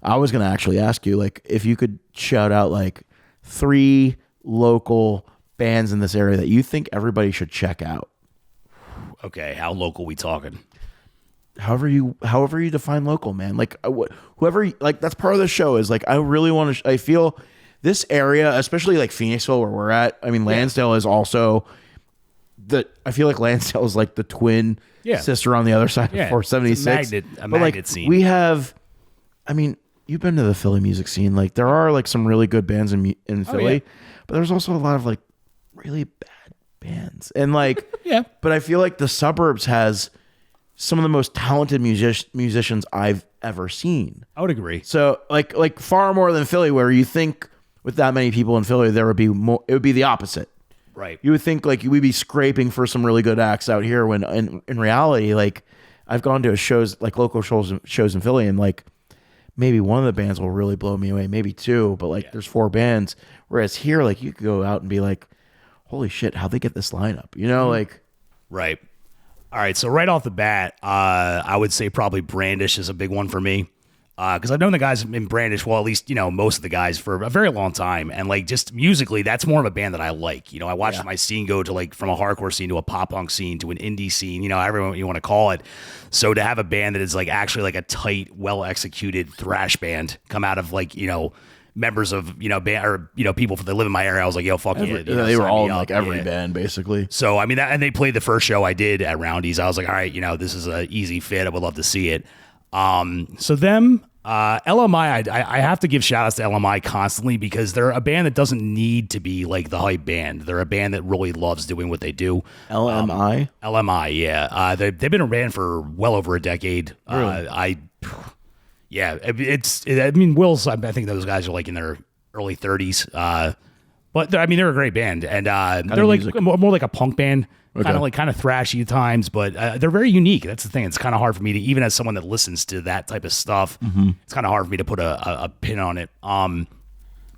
I was gonna actually ask you, like, if you could shout out like 3 local bands in this area that you think everybody should check out. Okay, how local we talking? However you define local, man. Like whoever, like, that's part of the show is like, I really want to. I feel this area, especially like Phoenixville, where we're at. I mean, Lansdale is also I feel like Lansdale is like the twin sister on the other side of 476. A magnet scene. We have, I mean, you've been to the Philly music scene. Like, there are like some really good bands in Philly, but there's also a lot of like really bad bands. And like, but I feel like the suburbs has some of the most talented musicians I've ever seen. I would agree. So like far more than Philly, where you think with that many people in Philly, there would be more, it would be the opposite. Right. You would think like we'd be scraping for some really good acts out here, when in reality, like, I've gone to shows, like local shows in Philly, and like maybe one of the bands will really blow me away, maybe 2, but like there's 4 bands. Whereas here, like, you could go out and be like, holy shit, how'd they get this lineup? You know, like. Right. All right. So right off the bat, I would say probably Brandish is a big one for me. Because I've known the guys in Brandish, well, at least, you know, most of the guys for a very long time. And like, just musically, that's more of a band that I like. You know, I watched my scene go to like from a hardcore scene to a pop punk scene to an indie scene, you know, everyone you want to call it. So to have a band that is like actually like a tight, well executed thrash band come out of like, you know, members of, you know, band or, you know, people that live in my area, I was like, yo, fuck yeah. They were all in like every band basically. So, I mean, and they played the first show I did at Roundy's. I was like, all right, you know, this is an easy fit. I would love to see it. So them, LMI, I have to give shout outs to LMI constantly because they're a band that doesn't need to be like the hype band. They're a band that really loves doing what they do. LMI? LMI, yeah. They've been a band for well over a decade. Really? I mean, Will's, I think those guys are like in their early 30s. But they're a great band. And they're like more like a punk band. Kind of thrashy at times, but they're very unique. That's the thing. It's kind of hard for me to, even as someone that listens to that type of stuff, it's kind of hard for me to put a pin on it. But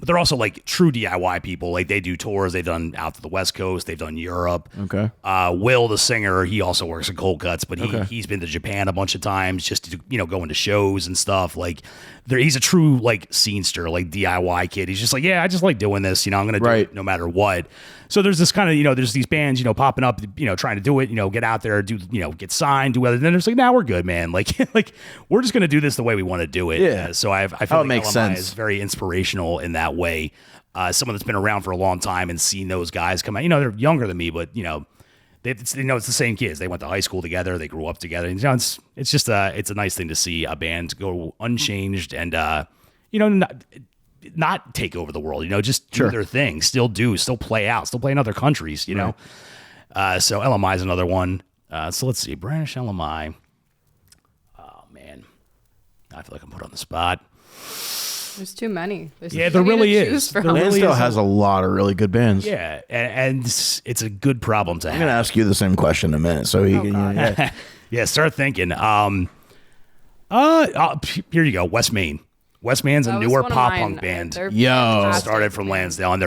they're also like true DIY people. Like they do tours. They've done out to the West Coast. They've done Europe. Okay. Will, the singer, he also works at Cold Cuts, but he's been to Japan a bunch of times just to, you know, go into shows and stuff. Like he's a true like scenester, like DIY kid. He's just like, yeah, I just like doing this. You know, I'm going to do it no matter what. So there's this kind of, you know, there's these bands, you know, popping up, you know, trying to do it, you know, get out there, do, you know, get signed, do other. Then it's like, nah, we're good, man. Like we're just going to do this the way we want to do it. Yeah. So I feel like makes LMI sense. Is very inspirational in that way. Someone that's been around for a long time and seen those guys come out. You know, they're younger than me, but you know, it's the same kids. They went to high school together. They grew up together. And, you know, it's just it's a nice thing to see a band go unchanged and you know, not take over the world. You know, just do their thing. Still play out. Still play in other countries. You know, so LMI is another one. So let's see, Brandish, LMI. Oh man, I feel like I'm put on the spot. There's too many. There really is. Lansdale has a lot of really good bands. Yeah, and it's a good problem to have. I'm going to ask you the same question in a minute. So you can, yeah, start thinking. Here you go, West Main. West Main's a newer pop punk band. Started from Lansdale, and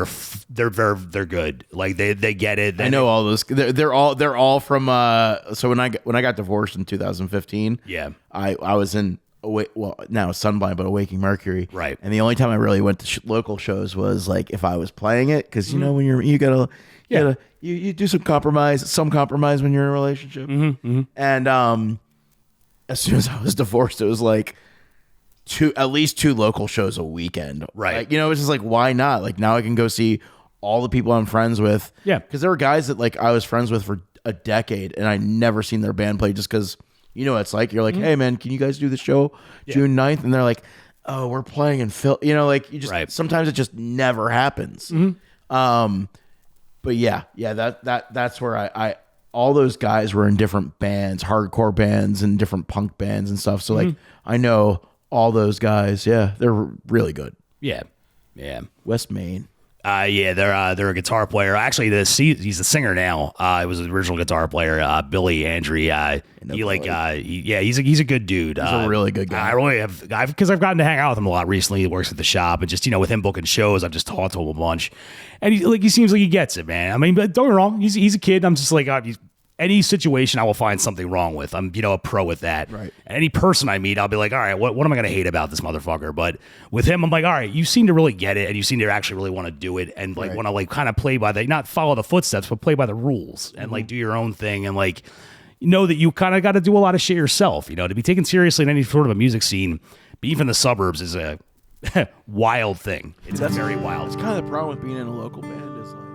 they're good. Like they get it. I know all those. They're all from. So when I got divorced in 2015, I was in. Now Sunblind, but Awaking Mercury. Right. And the only time I really went to local shows was like if I was playing it, because you know when you do some compromise when you're in a relationship. And as soon as I was divorced, it was like at least 2 local shows a weekend. Right. Like, you know, it's just like, why not? Like now I can go see all the people I'm friends with. Yeah. Because there were guys that like I was friends with for a decade and I never seen their band play just because. You know what it's like? You're like, hey, man, can you guys do the show June 9th? And they're like, oh, we're playing in Phil. You know, like, you just sometimes it just never happens. But yeah, that's where I all those guys were in different bands, hardcore bands and different punk bands and stuff. So, like, I know all those guys. Yeah, they're really good. Yeah. West Main. They're a guitar player. Actually, he's a singer now. He was the original guitar player, Billy Andrew. He's a good dude. He's a really good guy. I really because I've gotten to hang out with him a lot recently. He works at the shop, and just, you know, with him booking shows, I've just talked to him a bunch, and he seems like he gets it, man. I mean, but don't get me wrong, he's a kid. I'm just like, any situation I will find something wrong with. I'm, a pro with that. Right. And any person I meet, I'll be like, all right, what am I going to hate about this motherfucker? But with him, I'm like, all right, you seem to really get it, and you seem to actually really want to do it, and like want to like kind of play by not follow the footsteps, but play by the rules, and like do your own thing, and like know that you kind of got to do a lot of shit yourself. To be taken seriously in any sort of a music scene, even the suburbs, is a wild thing. It's a very wild. It's kind of the problem with being in a local band is like